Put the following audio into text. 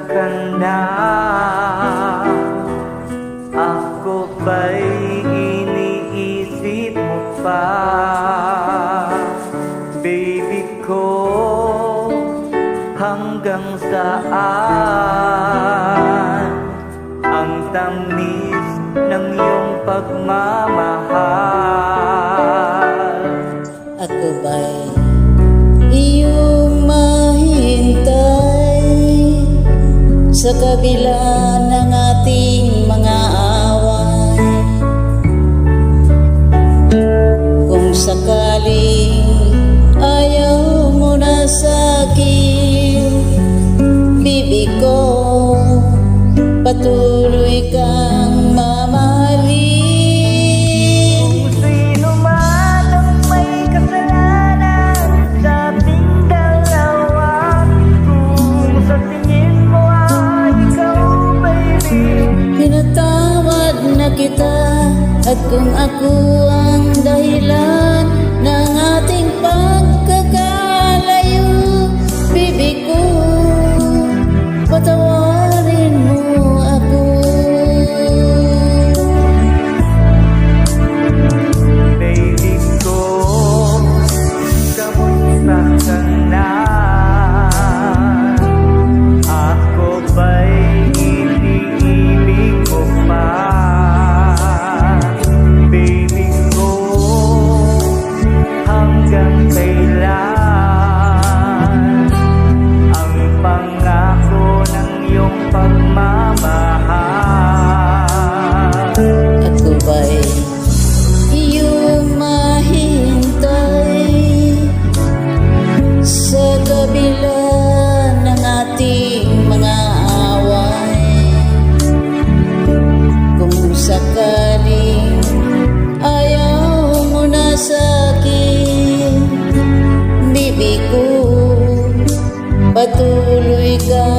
ka na. Ako ba'y iniisip mo pa? Baby ko, hanggang saan ang tamis ng iyong pagmamahal? Ako ba'y iyong mahintay sa kabila ng ating mga away? Kung sakaling ayaw mo na sa'kin, bibig ko, patuloy kang mamahalin. Kung sino man ang may kasalanan sa ating dalawa, kung sa tingin mo ay ikaw, baby, Pinatawad na kita, at kung ako ang dahilan ng ating pagkakalayo, bibig ko, patawarin mo ako. baby ko, kamusta ka na? Ako ba'y iniibig mo pa? Baby ko, hanggang kailan ang pangako ng iyong pagmamahal? Ako ba'y iyong mahintay sa kabila ng ating mga away? Kung sakaling ayaw mo na sa'kin, bibig ko, patuloy ka